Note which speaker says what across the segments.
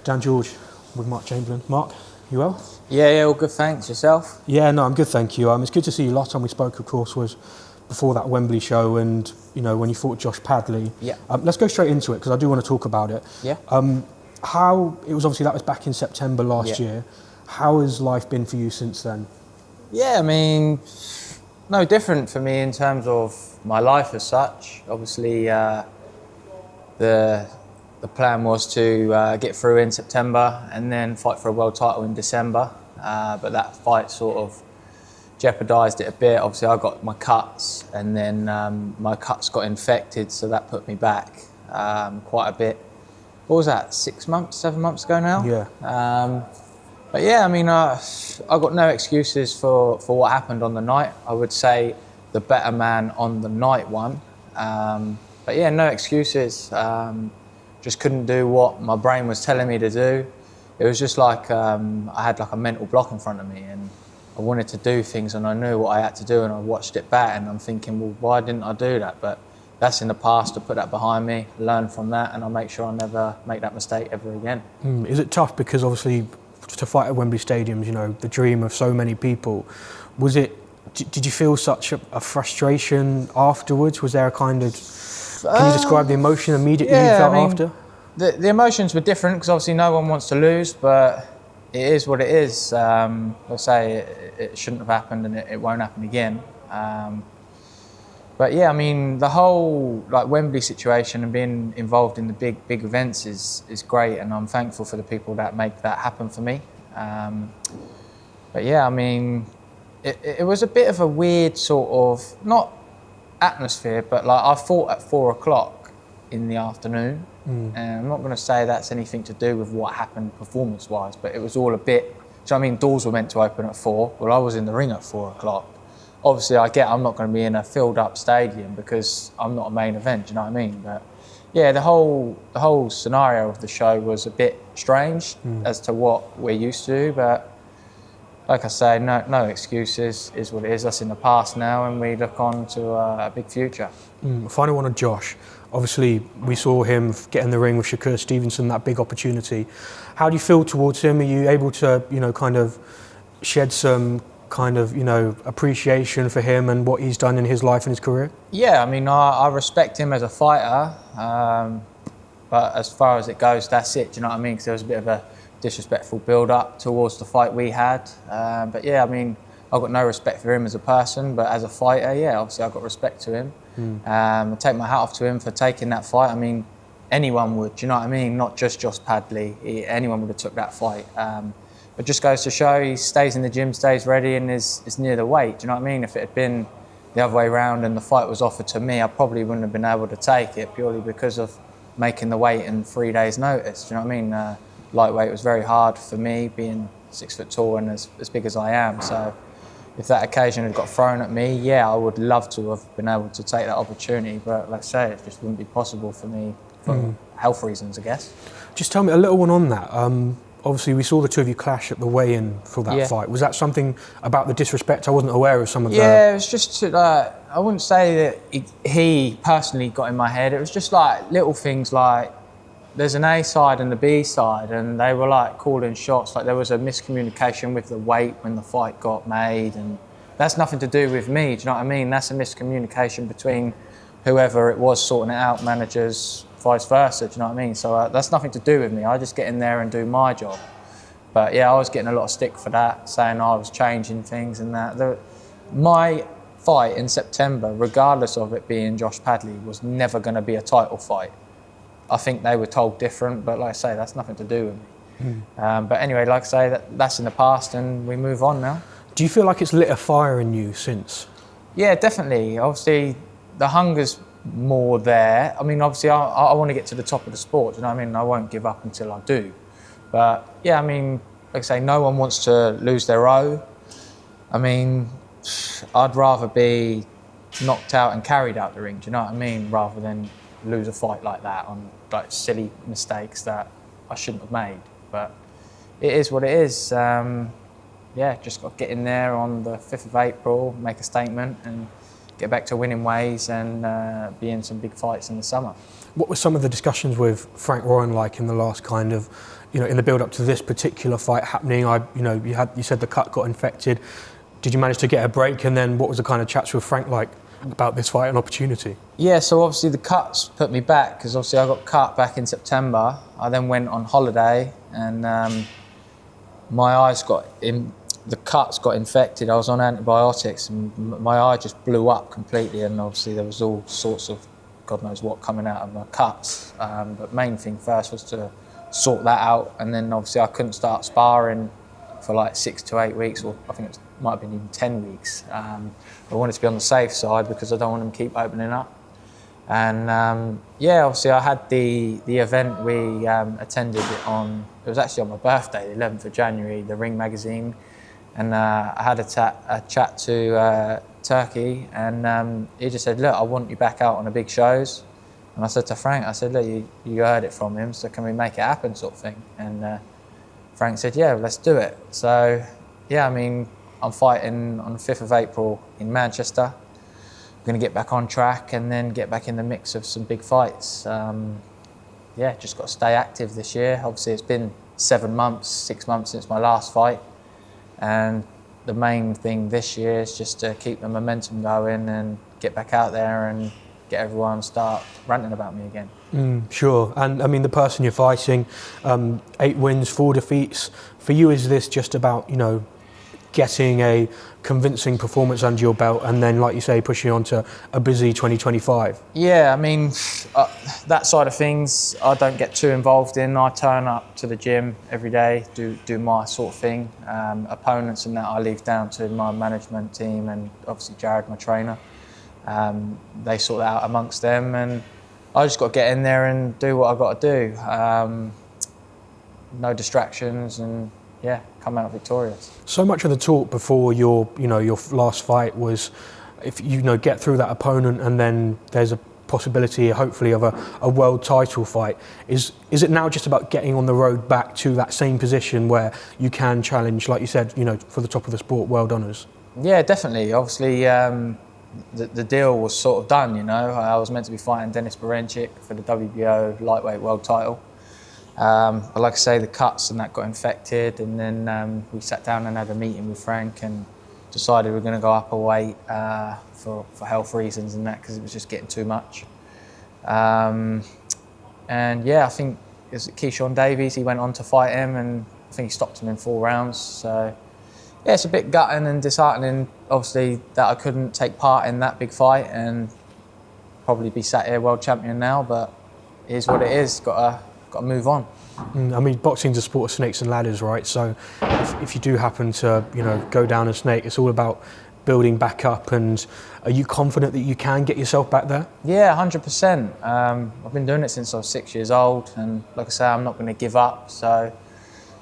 Speaker 1: Dan George with Mark Chamberlain. Mark, you well?
Speaker 2: Yeah, all good, thanks. Yourself?
Speaker 1: Yeah, no, I'm good, thank you. It's good to see you. Last time we spoke, of course, was before that Wembley show and, you know, when you fought Josh Padley.
Speaker 2: Yeah.
Speaker 1: Let's go straight into it, because I do want to talk about it.
Speaker 2: Yeah.
Speaker 1: How, it was obviously, that was back in September last year. How has life been for you since then?
Speaker 2: Yeah, I mean, no different for me in terms of my life as such. Obviously, the plan was to get through in September and then fight for a world title in December. But that fight sort of jeopardised it a bit. Obviously, I got my cuts and then my cuts got infected, so that put me back quite a bit. What was that, 6 months, 7 months ago now?
Speaker 1: Yeah.
Speaker 2: But yeah, I mean, I got no excuses for what happened on the night. I would say the better man on the night won. But yeah, no excuses. Just couldn't do what my brain was telling me to do. It was just like I had like a mental block in front of me, and I wanted to do things and I knew what I had to do, and I watched it back and I'm thinking, well, why didn't I do that? But that's in the past. I put that behind me, learn from that, and I'll make sure I never make that mistake ever again.
Speaker 1: Is it tough because obviously to fight at Wembley Stadium, you know, the dream of so many people, was it, did you feel such a frustration afterwards? Was there a kind of, can you describe the emotion immediately you felt after?
Speaker 2: The emotions were different because obviously no one wants to lose, but it is what it is. Let's say it shouldn't have happened and it won't happen again. But yeah, I mean, the whole like Wembley situation and being involved in the big events is great, and I'm thankful for the people that make that happen for me. But yeah, I mean, it was a bit of a weird sort of, not atmosphere, but like I fought at 4 o'clock in the afternoon, and I'm not going to say that's anything to do with what happened performance-wise, but it was all a bit, do you know what I mean? Doors were meant to open at 4. Well, I was in the ring at 4 o'clock. Obviously, I'm not going to be in a filled-up stadium because I'm not a main event. Do you know what I mean? But yeah, the whole scenario of the show was a bit strange as to what we're used to. But like I say, no excuses. Is what it is. That's in the past now, and we look on to a big future.
Speaker 1: Final one on Josh. Obviously, we saw him get in the ring with Shakur Stevenson, that big opportunity. How do you feel towards him? Are you able to, you know, kind of shed some kind of, you know, appreciation for him and what he's done in his life and his career?
Speaker 2: Yeah, I mean, I respect him as a fighter, but as far as it goes, that's it. Do you know what I mean? Because there was a bit of a disrespectful build-up towards the fight we had. But yeah, I mean, I've got no respect for him as a person, but as a fighter, yeah, obviously I've got respect to him. I take my hat off to him for taking that fight. I mean, anyone would, do you know what I mean? Not just Josh Padley, anyone would have took that fight. It just goes to show he stays in the gym, stays ready, and is near the weight. Do you know what I mean? If it had been the other way around and the fight was offered to me, I probably wouldn't have been able to take it purely because of making the weight in 3 days' notice. Do you know what I mean? Lightweight was very hard for me, being 6 foot tall and as big as I am. So if that occasion had got thrown at me, yeah, I would love to have been able to take that opportunity. But like I say, it just wouldn't be possible for me for health reasons, I guess.
Speaker 1: Just tell me a little one on that. Obviously, we saw the two of you clash at the weigh-in for that fight. Was that something about the disrespect? I wasn't aware of some of that.
Speaker 2: Yeah, it was just, I wouldn't say that he personally got in my head. It was just like little things like, there's an A side and the B side, and they were like calling shots. Like there was a miscommunication with the weight when the fight got made, and that's nothing to do with me, do you know what I mean? That's a miscommunication between whoever it was sorting it out, managers, vice versa, do you know what I mean? So that's nothing to do with me. I just get in there and do my job. But yeah, I was getting a lot of stick for that, saying I was changing things and that. My fight in September, regardless of it being Josh Padley, was never going to be a title fight. I think they were told different, but like I say, that's nothing to do with me. But anyway, like I say, that's in the past and we move on now.
Speaker 1: Do you feel like it's lit a fire in you since?
Speaker 2: Yeah, definitely. Obviously, the hunger's more there. I mean, obviously, I want to get to the top of the sport, you know what I mean? I won't give up until I do. But yeah, I mean, like I say, no one wants to lose their O. I mean, I'd rather be knocked out and carried out the ring, do you know what I mean? Rather than lose a fight like that on like silly mistakes that I shouldn't have made. But it is what it is. Yeah, just got to get in there on the 5th of April, make a statement and get back to winning ways and be in some big fights in the summer.
Speaker 1: What were some of the discussions with Frank Warren like in the last kind of, in the build up to this particular fight happening, you said the cut got infected. Did you manage to get a break? And then what was the kind of chats with Frank like about this fight and opportunity?
Speaker 2: Yeah, so obviously the cuts put me back because obviously I got cut back in September. I then went on holiday and my eyes the cuts got infected. I was on antibiotics and my eye just blew up completely, and obviously there was all sorts of God knows what coming out of my cuts. But main thing first was to sort that out, and then obviously I couldn't start sparring for like 6 to 8 weeks, or I think it might have been even 10 weeks. I wanted to be on the safe side because I don't want them to keep opening up. And obviously I had the event we attended it was actually on my birthday, the 11th of January, the Ring magazine. And I had a chat to Turkey, and he just said, look, I want you back out on the big shows. And I said to Frank, I said, look, you heard it from him, so can we make it happen, sort of thing? And Frank said, yeah, let's do it. So, yeah, I mean, I'm fighting on the 5th of April in Manchester. I'm going to get back on track and then get back in the mix of some big fights. Just got to stay active this year. Obviously, it's been 6 months since my last fight. And the main thing this year is just to keep the momentum going and get back out there and get everyone start ranting about me again.
Speaker 1: Sure. And I mean, the person you're fighting, 8 wins, 4 defeats. For you, is this just about, getting a convincing performance under your belt and then, like you say, pushing on to a busy 2025?
Speaker 2: Yeah, I mean, that side of things I don't get too involved in. I turn up to the gym every day, do my sort of thing. Opponents and that I leave down to my management team and obviously Jared, my trainer. They sort that out amongst them, and I just got to get in there and do what I've got to do. No distractions, and come out victorious.
Speaker 1: So much of the talk before your last fight was, if get through that opponent and then there's a possibility, hopefully, of a world title fight. Is it now just about getting on the road back to that same position where you can challenge, like you said, for the top of the sport, world honours? Yeah,
Speaker 2: definitely. Obviously, the deal was sort of done. I was meant to be fighting Denis Berinchyk for the WBO lightweight world title. But like I say, the cuts and that got infected, and then we sat down and had a meeting with Frank and decided we're going to go up a weight for health reasons and that, because it was just getting too much. I think it was Keyshawn Davies, he went on to fight him, and I think he stopped him in 4 rounds. So it's a bit gutting and disheartening, obviously, that I couldn't take part in that big fight and probably be sat here world champion now, but it is what it is. Got to move on.
Speaker 1: I mean, boxing's a sport of snakes and ladders, right? So if you do happen to, go down a snake, it's all about building back up. And are you confident that you can get yourself back there?
Speaker 2: Yeah, 100%. I've been doing it since I was 6 years old, and like I say, I'm not going to give up. So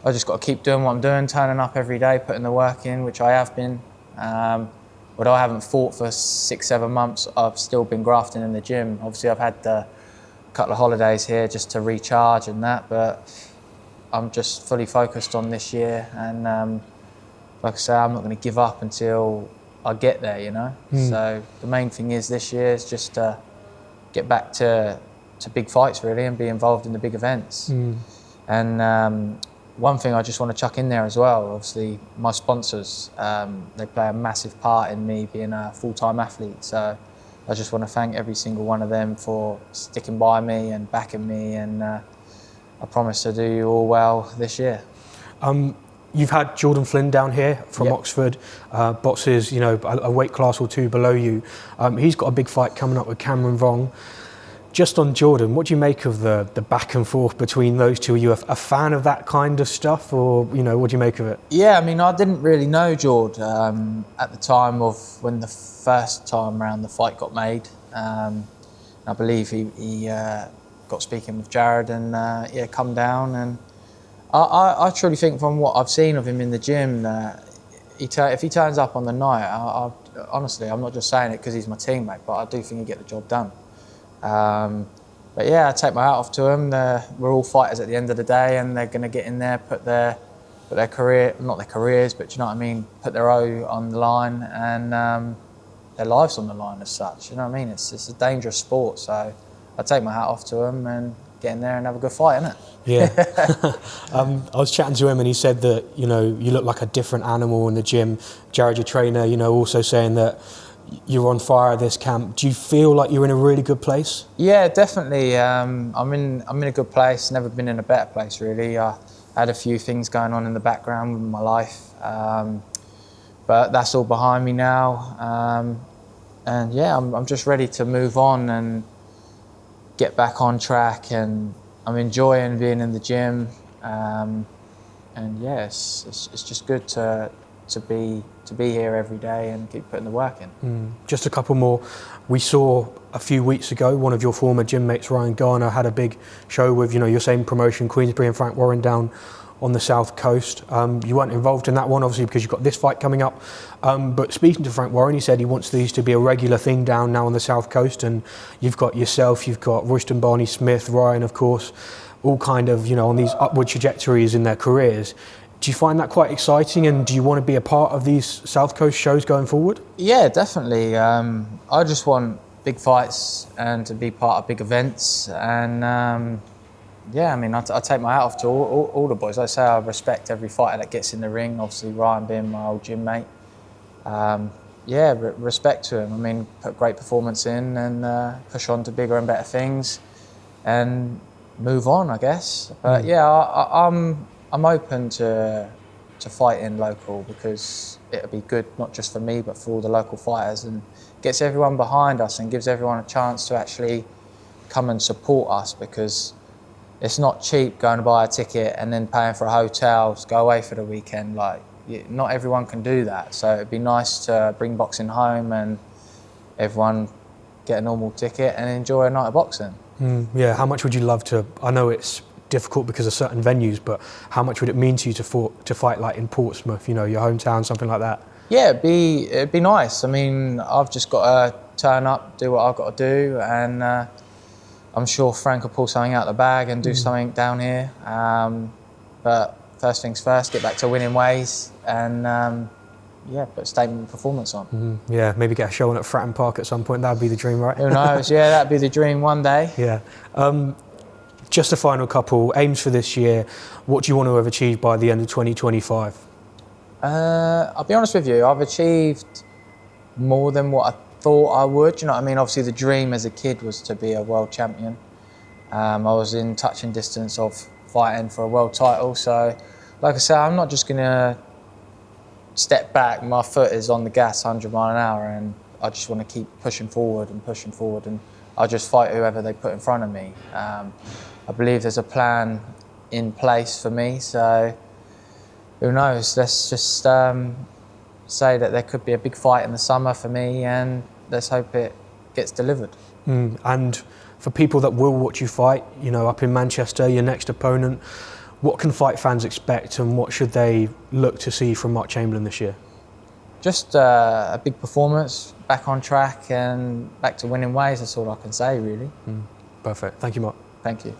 Speaker 2: I just got to keep doing what I'm doing, turning up every day, putting the work in, which I have been. Although I haven't fought for 6-7 months, I've still been grafting in the gym. Obviously, I've had a couple of holidays here just to recharge and that, but I'm just fully focused on this year. And like I say, I'm not going to give up until I get there, So the main thing is this year is just to get back to big fights, really, and be involved in the big events. And one thing I just want to chuck in there as well, obviously my sponsors, they play a massive part in me being a full-time athlete. So I just want to thank every single one of them for sticking by me and backing me, and I promise to do you all well this year.
Speaker 1: You've had Jordan Flynn down here from Oxford, boxes, a weight class or 2 below you. He's got a big fight coming up with Cameron Vong. Just on Jordan, what do you make of the back and forth between those two? Are you a fan of that kind of stuff, or what do you make of it?
Speaker 2: Yeah, I mean, I didn't really know Jord at the time of when the first time round the fight got made. I believe he got speaking with Jared and come down, and I truly think from what I've seen of him in the gym that if he turns up on the night, honestly, I'm not just saying it because he's my teammate, but I do think he'll get the job done. But I take my hat off to them. We're all fighters at the end of the day, and they're going to get in there, put their career, not their careers, but you know what I mean, put their O on the line, and their lives on the line as such. You know what I mean? It's a dangerous sport, so I take my hat off to them, and get in there and have a good fight, innit?
Speaker 1: Yeah. I was chatting to him and he said that, you look like a different animal in the gym. Jared, your trainer, also saying that you're on fire this camp. Do you feel like you're in a really good place?
Speaker 2: Yeah, definitely. I'm in a good place. Never been in a better place, really. I had a few things going on in the background with my life, but that's all behind me now. And yeah, I'm just ready to move on and get back on track. And I'm enjoying being in the gym. And yeah, it's just good to be here every day and keep putting the work in.
Speaker 1: Just a couple more. We saw a few weeks ago one of your former gym mates, Ryan Garner, had a big show with your same promotion, Queensberry, and Frank Warren down on the south coast. You weren't involved in that one, obviously, because you've got this fight coming up. But speaking to Frank Warren, he said he wants these to be a regular thing down now on the south coast. And you've got yourself, you've got Royston Barney Smith, Ryan, of course, all kind of on these upward trajectories in their careers. Do you find that quite exciting, and do you want to be a part of these South Coast shows going forward?
Speaker 2: Yeah, definitely. I just want big fights and to be part of big events. And yeah, I mean, I take my hat off to all the boys. Like I say, I respect every fighter that gets in the ring. Obviously, Ryan being my old gym mate. Yeah, respect to him. I mean, put a great performance in and push on to bigger and better things and move on, I guess. But yeah, I'm open to fighting local because it'll be good not just for me but for all the local fighters, and gets everyone behind us and gives everyone a chance to actually come and support us, because it's not cheap going to buy a ticket and then paying for a hotel to go away for the weekend. Like, not everyone can do that, so it'd be nice to bring boxing home and everyone get a normal ticket and enjoy a night of boxing.
Speaker 1: Yeah, how much would you love to? I know it's difficult because of certain venues, but how much would it mean to you to fight like in Portsmouth, your hometown, something like that?
Speaker 2: Yeah, it'd be nice. I mean, I've just got to turn up, do what I've got to do, and I'm sure Frank will pull something out of the bag and do something down here. But first things first, get back to winning ways and yeah, put a statement performance on.
Speaker 1: Yeah, maybe get a show on at Fratton Park at some point. That'd be the dream, right?
Speaker 2: Who knows? Yeah, that'd be the dream one day.
Speaker 1: Yeah. Just a final couple, aims for this year. What do you want to have achieved by the end of 2025?
Speaker 2: I'll be honest with you, I've achieved more than what I thought I would. You know what I mean? Obviously the dream as a kid was to be a world champion. I was in touching distance of fighting for a world title. So, like I said, I'm not just going to step back. My foot is on the gas 100 mile an hour, and I just want to keep pushing forward, and I'll just fight whoever they put in front of me. I believe there's a plan in place for me, so who knows? Let's just say that there could be a big fight in the summer for me, and let's hope it gets delivered.
Speaker 1: And for people that will watch you fight, up in Manchester, your next opponent, what can fight fans expect, and what should they look to see from Mark Chamberlain this year?
Speaker 2: Just a big performance, back on track and back to winning ways. That's all I can say, really.
Speaker 1: Perfect. Thank you, Mark.
Speaker 2: Thank you.